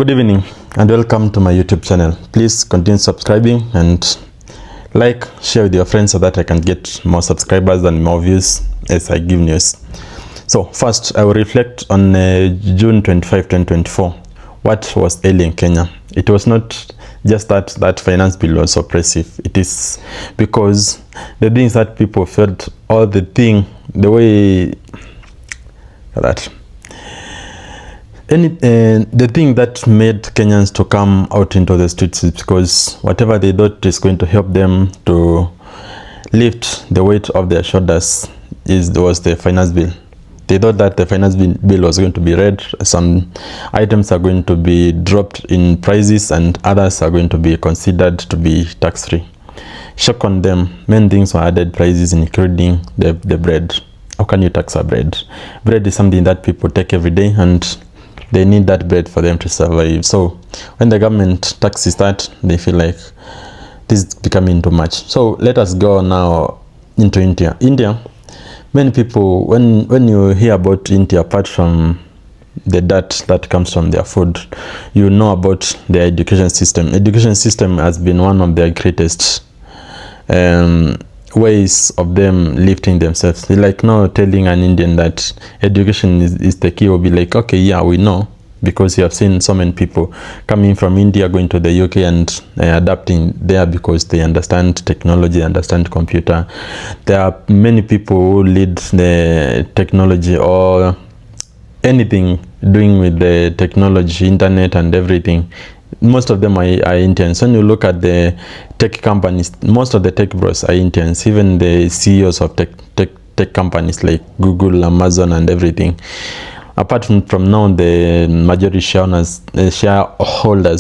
Good evening and welcome to my YouTube channel. Please continue subscribing and like, share with your friends so that I can get more subscribers and more views as I give news. So first, I will reflect on June 25, 2024. What was ailing Kenya? It was not just that finance bill was oppressive. It is because the things that people felt, all the way that the thing that made Kenyans to come out into the streets is because whatever they thought is going to help them to lift the weight of their shoulders was the finance bill. They thought that the finance bill was going to be read. Some items are going to be dropped in prices and others are going to be considered to be tax-free. Shock on them, many things were added prices, including the bread. How can you tax a bread? Bread is something that people take every day and they need that bread for them to survive. So when the government taxes that, they feel like this is becoming too much. So let us go now into India. Many people, when you hear about India, apart from the dirt that comes from their food, you know about their education system. Education system has been one of their greatest ways of them lifting themselves. They like now telling an Indian that education is the key, will be like, okay, yeah, we know, because you have seen so many people coming from India going to the UK and adapting there because they understand technology, understand computer. There are many people who lead the technology or anything doing with the technology, internet and everything. Most of them are Indians. When you look at the tech companies, most of the tech bros are Indians. Even the CEOs of tech companies like Google, Amazon and everything. Apart from now, the majority shareholders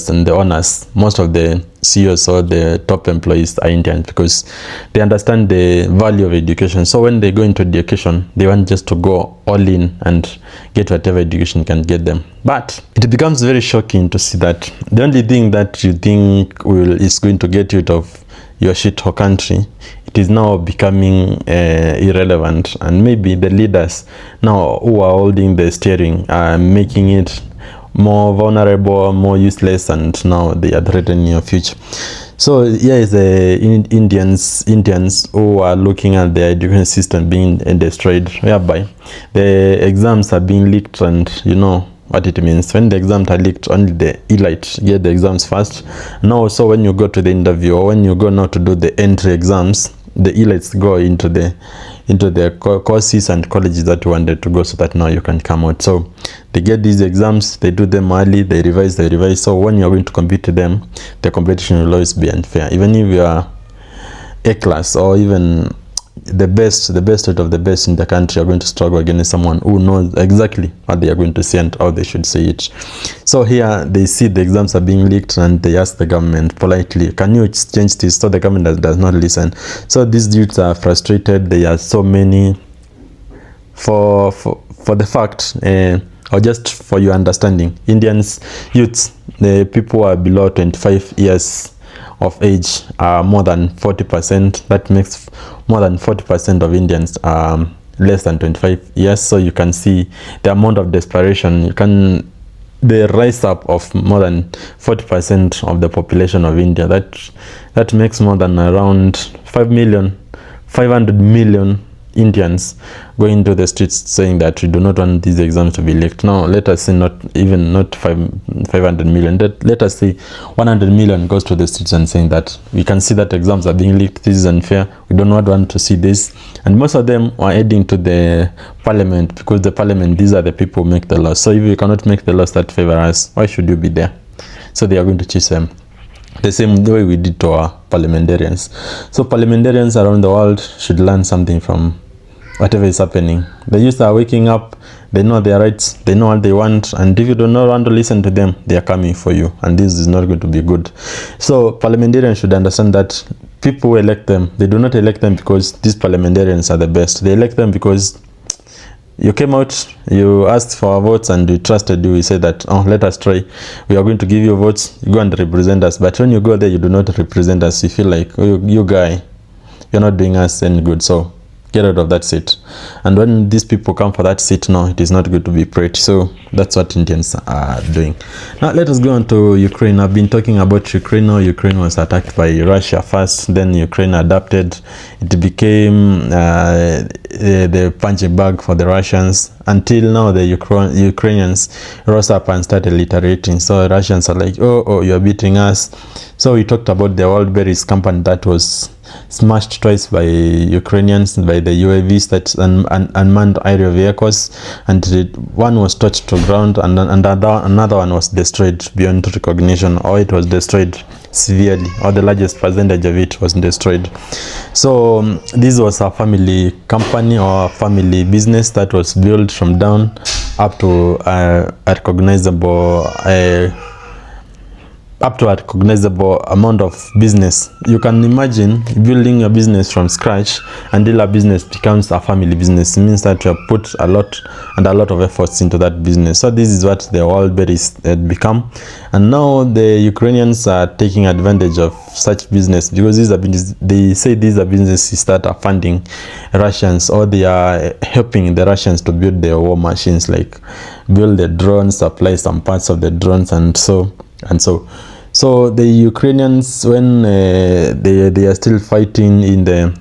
and the owners, most of the CEOs or the top employees are Indians because they understand the value of education. So when they go into education, they want just to go all in and get whatever education can get them. But it becomes very shocking to see that the only thing that you think is going to get you out of your shithole country, it is now becoming irrelevant, and maybe the leaders now who are holding the steering are making it more vulnerable, more useless, and now they are threatening your future. So here is the Indians who are looking at their education system being destroyed, whereby the exams are being leaked, and you know what it means. When the exams are leaked, only the elite get the exams first. Now, so when you go to the interview or when you go now to do the entry exams, the elites go into the courses and colleges that you wanted to go, so that now you can come out. So they get these exams, they do them early, they revise. So when you're going to compete with them, the competition will always be unfair. Even if you are A class or even the best out of the best in the country are going to struggle against someone who knows exactly what they are going to say and how they should say it. So here they see the exams are being leaked and they ask the government politely, can you change this? So the government does not listen. So these dudes are frustrated. They are so many for the fact or just for your understanding, Indians youths, the people who are below 25 years of age are more than 40%. That makes more than 40% of Indians are less than 25 years. So you can see the amount of desperation. The rise up of more than 40% of the population of India. That makes more than around 500 million Indians going to the streets saying that we do not want these exams to be leaked. Now let us say not 500 million, let us say 100 million goes to the streets and saying that we can see that exams are being leaked, this is unfair, we do not want to see this. And most of them are heading to the parliament, because the parliament, these are the people who make the laws. So if you cannot make the laws that favor us, why should you be there? So they are going to choose them the same way we did to our parliamentarians. So parliamentarians around the world should learn something from whatever is happening. The youth are waking up, they know their rights, they know what they want, and if you do not want to listen to them, they are coming for you, and this is not going to be good. So parliamentarians should understand that people who elect them, they do not elect them because these parliamentarians are the best. They elect them because you came out, you asked for our votes, and we trusted you. We said that, oh, let us try. We are going to give you votes. You go and represent us. But when you go there, you do not represent us. You feel like, oh, you guy, you're not doing us any good. So get out of that seat. And when these people come for that seat, no, it is not good to be prayed. So that's what Indians are doing. Now let us go on to Ukraine. I've been talking about Ukraine. Now Ukraine was attacked by Russia first, then Ukraine adapted. It became the punching bag for the Russians, until now the Ukrainians rose up and started literating. So Russians are like, oh, you're beating us. So we talked about the Wildberries company that was smashed twice by Ukrainians, by the UAVs, that unmanned aerial vehicles, and one was touched to ground, and another one was destroyed beyond recognition, or it was destroyed severely, or the largest percentage of it was destroyed. So this was a family company or a family business that was built from down up to a recognizable amount of business. You can imagine building a business from scratch until a business becomes a family business. It means that you have put a lot of efforts into that business. So this is what the Wildberries had become, and now the Ukrainians are taking advantage of such business, because they say these are businesses that are funding Russians, or they are helping the Russians to build their war machines, like build the drones, supply some parts of the drones, and so. So the Ukrainians, when they are still fighting in the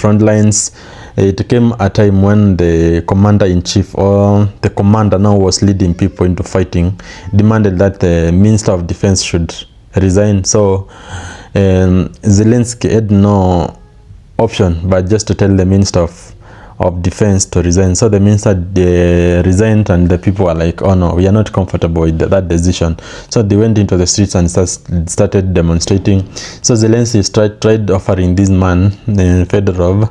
front lines, it came a time when the commander-in-chief, or the commander now was leading people into fighting, demanded that the Minister of Defense should resign. So Zelensky had no option but just to tell the Minister of Defense to resign. So the minister resigned, and the people were like, oh no, we are not comfortable with that decision. So they went into the streets and started demonstrating. So Zelensky tried offering this man, Fedorov,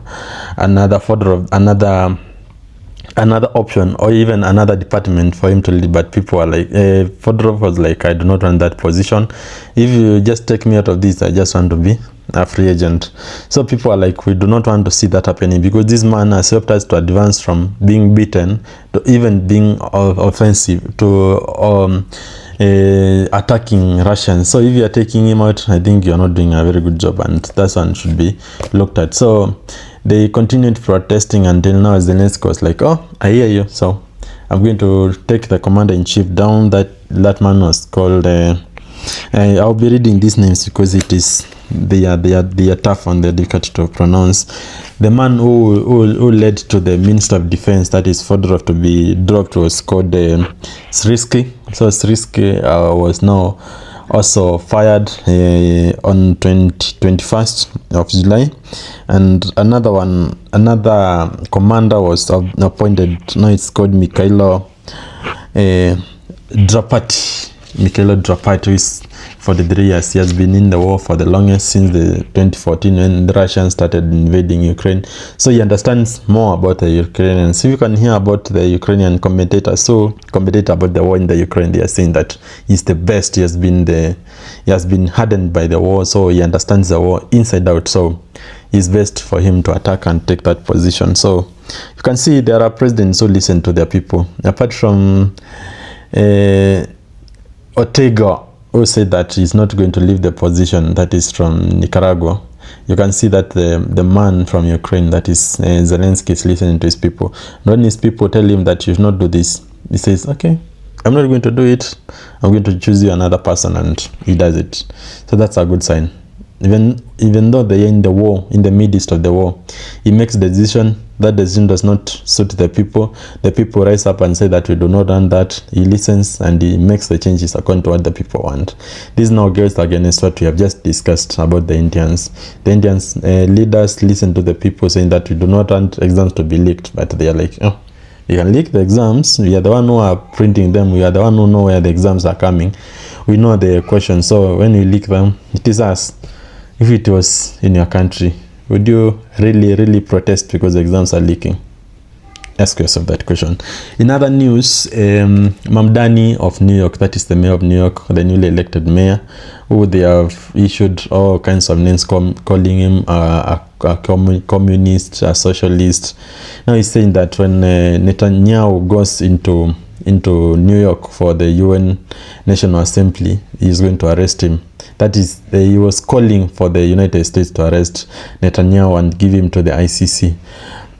another option, or even another department for him to lead, but people were like, Fedorov was like, I do not want that position. If you just take me out of this, I just want to be a free agent. So people are like, we do not want to see that happening, because this man has helped us to advance from being beaten to even being offensive to attacking Russians. So if you are taking him out, I think you are not doing a very good job, and that one should be looked at. So they continued protesting until now Zelensky was like, oh, I hear you, so I'm going to take the commander-in-chief down. That man was called I'll be reading these names because they are tough and they're difficult to pronounce. The man who led to the Minister of Defense, that is Fedorov, to be dropped, was called Srisky. So Srisky was now also fired on 21st of July, and another commander was appointed. Now it's called Mikhailo Drapati, who is 43 years. He has been in the war for the longest, since the 2014 when the Russians started invading Ukraine. So he understands more about the Ukrainians. If you can hear about the Ukrainian commentators about the war in the Ukraine, they are saying that he's the best. He has been hardened by the war, so he understands the war inside out. So it's best for him to attack and take that position. So you can see there are presidents who listen to their people. Apart from Ortega, who said that he's not going to leave the position, that is from Nicaragua. You can see that the man from Ukraine, that is Zelensky, is listening to his people. And when his people tell him that you should not do this, he says, okay, I'm not going to do it. I'm going to choose you another person, and he does it. So that's a good sign. Even though they are in the war, in the midst of the war, he makes the decision. That decision does not suit the people. The people rise up and say that we do not want that. He listens and he makes the changes according to what the people want. This now goes against what we have just discussed about the Indians. The Indians leaders listen to the people saying that we do not want exams to be leaked, but they are like, oh, you can leak the exams. We are the one who are printing them. We are the one who know where the exams are coming. We know the questions. So when we leak them, it is us. If it was in your country, would you really protest because the exams are leaking? Ask yourself that question. In other news, Mamdani of New York, that is the mayor of New York, the newly elected mayor, who they have issued all kinds of names calling him a communist, a socialist. Now he's saying that when Netanyahu goes into into New York for the UN National Assembly, he's going to arrest him. That is, he was calling for the United States to arrest Netanyahu and give him to the ICC.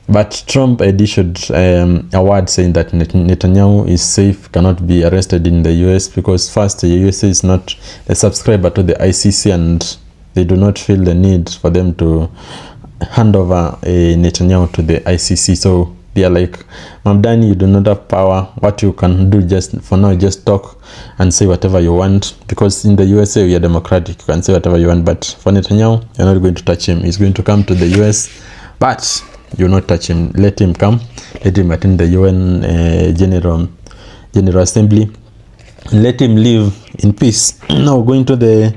But Trump issued a word saying that Netanyahu is safe, cannot be arrested in the US, because first, the USA is not a subscriber to the ICC, and they do not feel the need for them to hand over Netanyahu to the ICC. So they are like, Mamdani, you do not have power. What you can do just for now, just talk and say whatever you want, because in the USA we are democratic, you can say whatever you want. But for Netanyahu, you're not going to touch him. He's going to come to the US, but you not touch him. Let him come, let him attend the UN General Assembly, let him live in peace. Now going to the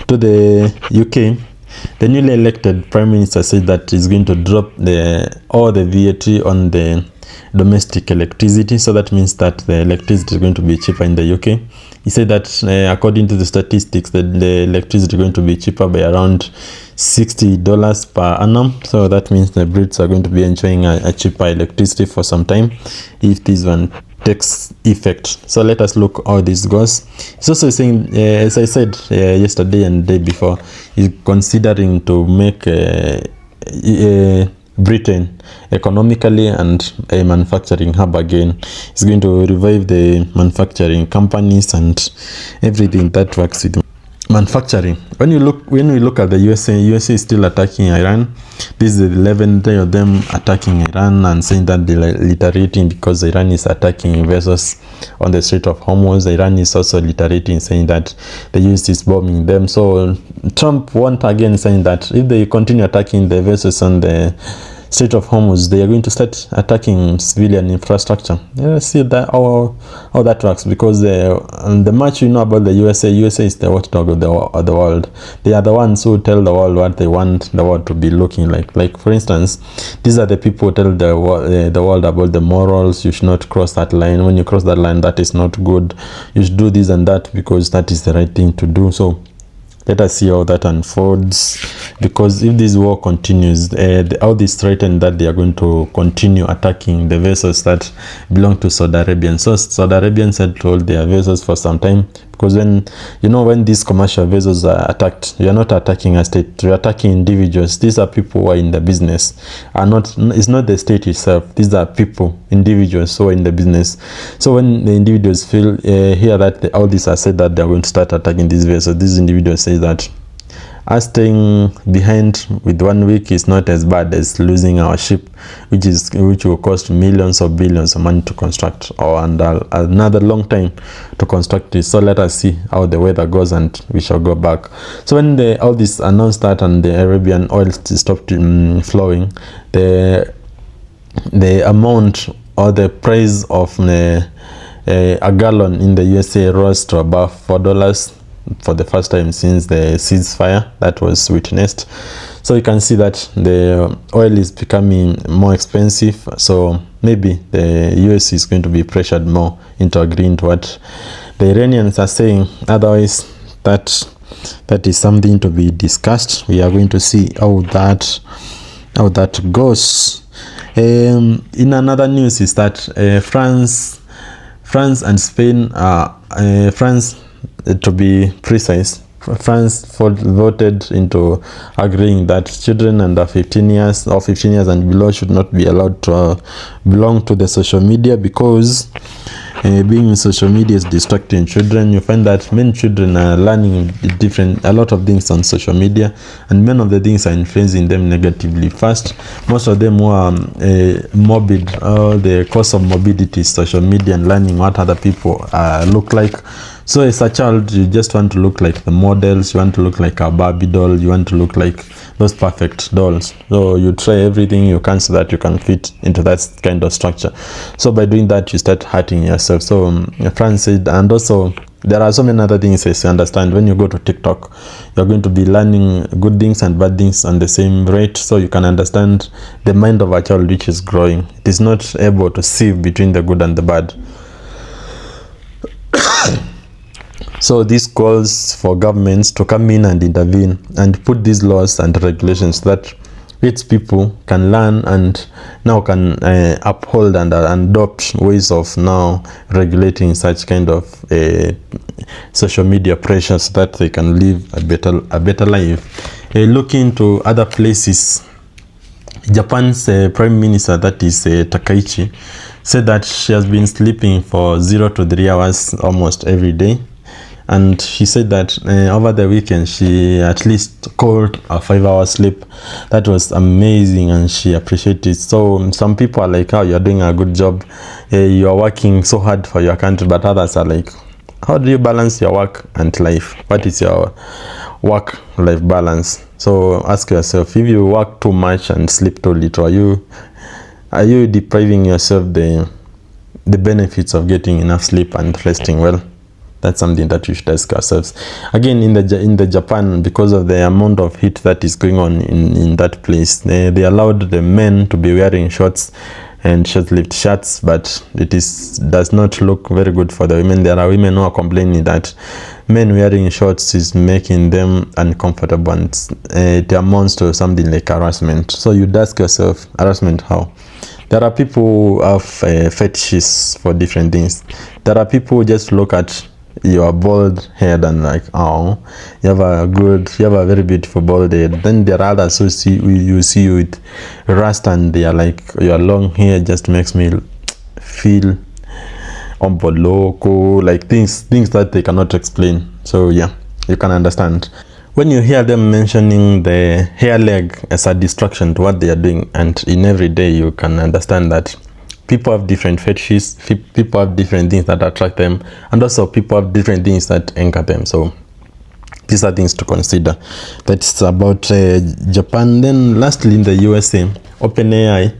UK, the newly elected Prime Minister said that he's going to drop all the VAT on the domestic electricity. So that means that the electricity is going to be cheaper in the UK. He said that according to the statistics, that the electricity is going to be cheaper by around $60 per annum. So that means the Brits are going to be enjoying a cheaper electricity for some time if this one takes effect. So let us look how this goes. He's also saying, as I said yesterday and the day before, he's considering to make Britain economically and a manufacturing hub again. He's going to revive the manufacturing companies and everything that works with manufacturing. When we look at the USA is still attacking Iran. This is the 11th day of them attacking Iran and saying that they're retaliating because Iran is attacking vessels on the Strait of Hormuz. Iran is also retaliating, saying that the US is bombing them. So Trump once again saying that if they continue attacking the vessels on the Strait of Hormuz, they are going to start attacking civilian infrastructure. See that how that works, because the much you know about the USA is the watchdog of the world. They are the ones who tell the world what they want the world to be looking like. Like for instance, these are the people who tell the world about the morals. You should not cross that line. When you cross that line, that is not good. You should do this and that because that is the right thing to do. So let us see how that unfolds, because if this war continues, how this threaten that they are going to continue attacking the vessels that belong to Saudi Arabia. So Saudi Arabians had to hold their vessels for some time, because when these commercial vessels are attacked, you are not attacking a state, you are attacking individuals. These are people who are in the business. It's not the state itself. These are people, individuals who are in the business. So when the individuals hear that all these are said that they are going to start attacking these vessels, these individuals say that us staying behind with 1 week is not as bad as losing our ship, which will cost millions or billions of money to construct, or another long time to construct this. So let us see how the weather goes, and we shall go back. So when all this announced that and the Arabian oil stopped flowing, the amount or the price of a gallon in the USA rose to above $4 for the first time since the ceasefire that was witnessed. So you can see that the oil is becoming more expensive. So maybe the US is going to be pressured more into agreeing to what the Iranians are saying. Otherwise, that is something to be discussed. We are going to see how that goes. In another news is that France and Spain France, to be precise, France voted into agreeing that children under 15 years and below should not be allowed to belong to the social media, because being in social media is distracting children. You find that many children are learning a lot of things on social media, and many of the things are influencing them negatively. First, most of them who are morbid, the cause of morbidity is social media and learning what other people look like. So as a child, you just want to look like the models, you want to look like a Barbie doll, you want to look like those perfect dolls. So you try everything you can so that you can fit into that kind of structure. So by doing that, you start hurting yourself. So France said, and also there are so many other things as you understand. When you go to TikTok, you're going to be learning good things and bad things on the same rate, so you can understand the mind of a child which is growing. It is not able to sieve between the good and the bad. So this calls for governments to come in and intervene and put these laws and regulations that which people can learn and now can uphold and adopt ways of now regulating such kind of social media pressure so that they can live a better life. Looking to other places, Japan's Prime Minister, that is Takaichi, said that she has been sleeping for 0 to 3 hours almost every day. And she said that over the weekend she at least called a 5-hour sleep. That was amazing and she appreciated it. So some people are like, oh, you're doing a good job, you are working so hard for your country, but others are like, how do you balance your work and life? What is your work-life balance? So ask yourself, if you work too much and sleep too little, are you depriving yourself the benefits of getting enough sleep and resting well? That's something that we should ask ourselves. Again, in the Japan, because of the amount of heat that is going on in that place, they allowed the men to be wearing shorts and short-sleeved shirts, but does not look very good for the women. There are women who are complaining that men wearing shorts is making them uncomfortable, and it amounts to something like harassment. So you'd ask yourself, harassment how? There are people who have fetishes for different things. There are people who just look at your bald head and like, oh, you have a very beautiful bald head. Then there are others who see you with rust and they are like, your long hair just makes me feel loco, like things that they cannot explain. So yeah, you can understand when you hear them mentioning the hair leg as a distraction to what they are doing, and in every day you can understand that people have different fetishes, people have different things that attract them, and also people have different things that anger them. So these are things to consider. That's about Japan. Then lastly, in the USA, OpenAI,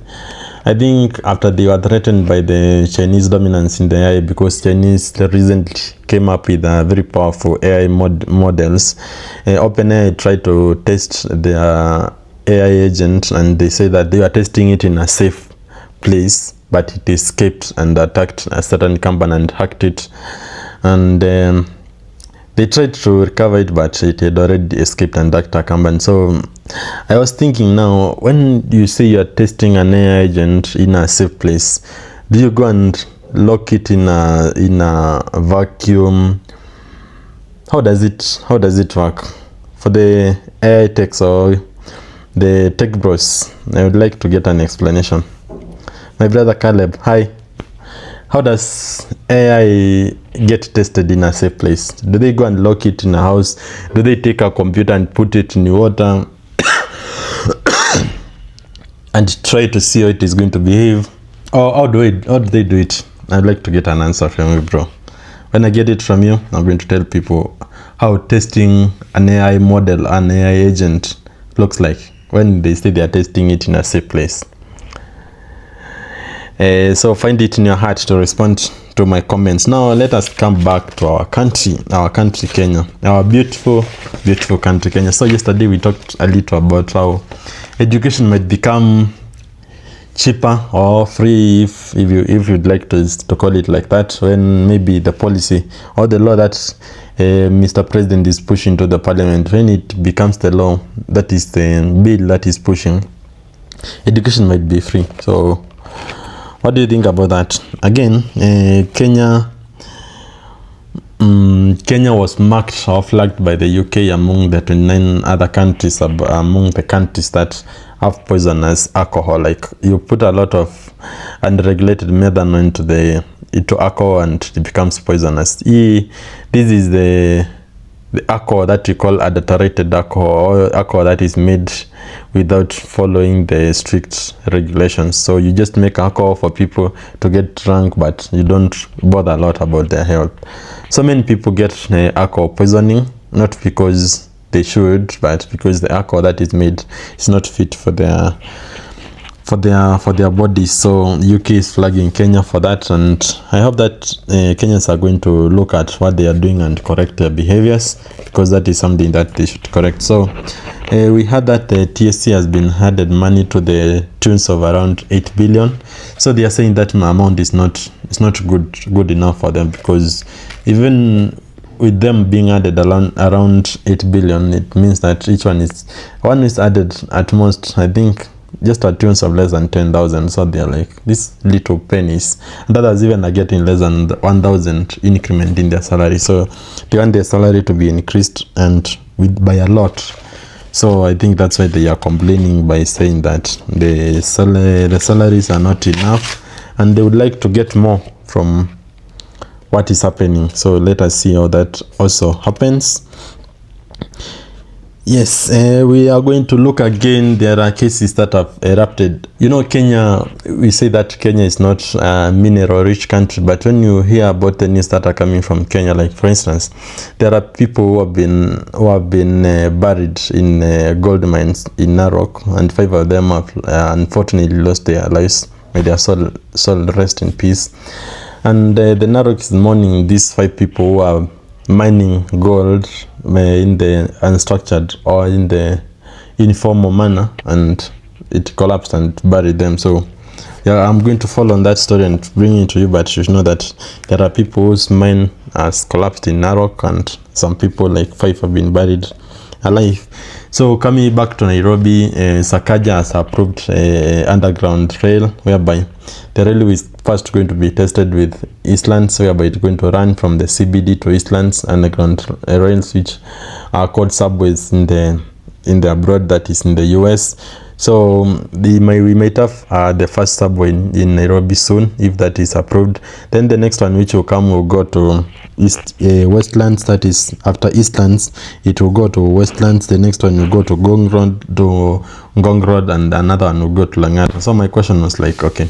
I think after they were threatened by the Chinese dominance in the AI, because Chinese recently came up with very powerful AI models, OpenAI tried to test their AI agent, and they say that they were testing it in a safe place, but it escaped and attacked a certain company and hacked it, and they tried to recover it, but it had already escaped and attacked a company. So I was thinking, now when you say you're testing an AI agent in a safe place, do you go and lock it in a vacuum? How does it work? For the AI techs or the tech bros, I would like to get an explanation. My brother Caleb, hi. How does AI get tested in a safe place? Do they go and lock it in a house? Do they take a computer and put it in water and try to see how it is going to behave? Or how do they do it? I'd like to get an answer from you, bro. When I get it from you, I'm going to tell people how testing an AI model, an AI agent looks like when they say they are testing it in a safe place. So find it in your heart to respond to my comments. Now let us come back to our country Kenya, our beautiful country Kenya. So yesterday we talked a little about how education might become cheaper or free, if you'd like to call it like that, when maybe the policy or the law that Mr. President is pushing to the parliament, when it becomes the law, that is the bill that is pushing, education might be free. So what do you think about that? Again, Kenya was marked or flagged by the UK among the 29 other countries, among the countries that have poisonous alcohol. Like, you put a lot of unregulated methanol into alcohol and it becomes poisonous. This is the alcohol that we call adulterated alcohol, or alcohol that is made without following the strict regulations. So you just make alcohol for people to get drunk, but you don't bother a lot about their health. So many people get alcohol poisoning, not because they should, but because the alcohol that is made is not fit for their bodies. So UK is flagging Kenya for that, and I hope that Kenyans are going to look at what they are doing and correct their behaviors, because that is something that they should correct. So we heard that the TSC has been added money to the tunes of around 8 billion. So they are saying that amount is not good enough for them, because even with them being added around 8 billion, it means that each one is added at most, I think, just at tunes of less than 10,000. So they're like these little pennies, and others even are getting less than 1,000 increment in their salary. So they want their salary to be increased, and by a lot. So I think that's why they are complaining by saying that the salaries are not enough, and they would like to get more from what is happening. So let us see how that also happens. Yes, we are going to look again. There are cases that have erupted. You know, Kenya, we say that Kenya is not a mineral-rich country, but when you hear about the news that are coming from Kenya, like for instance, there are people who have been buried in gold mines in Narok, and 5 of them have unfortunately lost their lives. May their soul rest in peace. And the Narok is mourning these 5 people who are mining gold in the unstructured or in the informal manner, and it collapsed and buried them. So yeah, I'm going to follow on that story and bring it to you, but you should know that there are people whose mine has collapsed in Narok, and some people, like 5, have been buried alive. So coming back to Nairobi, Sakaja has approved underground rail, whereby the railway is first going to be tested with Eastlands, whereby it's going to run from the CBD to Eastlands underground rails, which are called subways in the abroad, that is in the US. So we might have the first subway in Nairobi soon, if that is approved. Then the next one which will come will go to Westlands, that is after Eastlands it will go to Westlands. The next one will go to Ngong Road, and another one will go to Lang'ata. So my question was like, okay,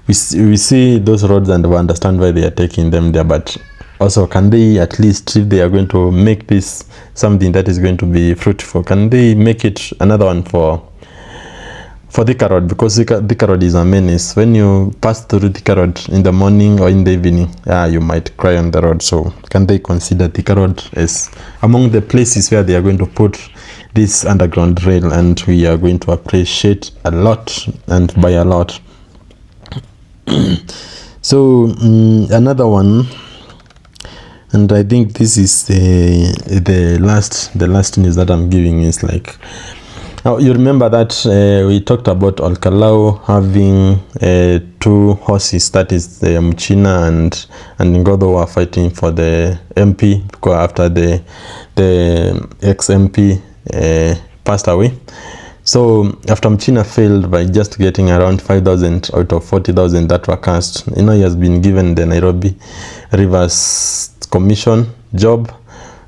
we see those roads and we understand why they are taking them there, but also, can they, at least if they are going to make this something that is going to be fruitful, can they make it another one for Thika Road? Because Thika Road is a menace. When you pass through Thika Road in the morning or in the evening, you might cry on the road. So can they consider Thika Road as among the places where they are going to put this underground rail, and we are going to appreciate a lot, and by a lot. So another one, and I think this is the last news that I'm giving, is like, now you remember that we talked about Olkalau having 2 horses, that is the Mchina and Ngodo, were fighting for the MP after the ex-MP passed away. So after Mchina failed by just getting around 5,000 out of 40,000 that were cast, he has been given the Nairobi Rivers Commission job.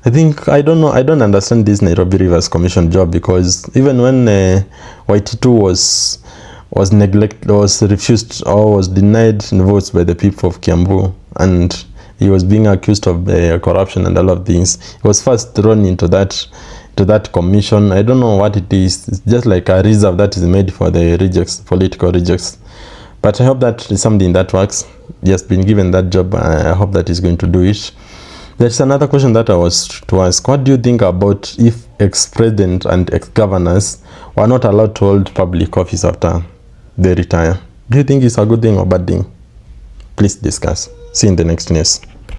I don't understand this Nairobi Rivers Commission job, because even when YT2 was refused or was denied votes by the people of Kiambu, and he was being accused of corruption and all of things, he was first thrown into that commission. I don't know what it is. It's just like a reserve that is made for the rejects, political rejects. But I hope that is something that works. He has been given that job. I hope that he's going to do it. There's another question that I was to ask. What do you think about if ex-president and ex-governors were not allowed to hold public office after they retire? Do you think it's a good thing or bad thing? Please discuss. See you in the next news.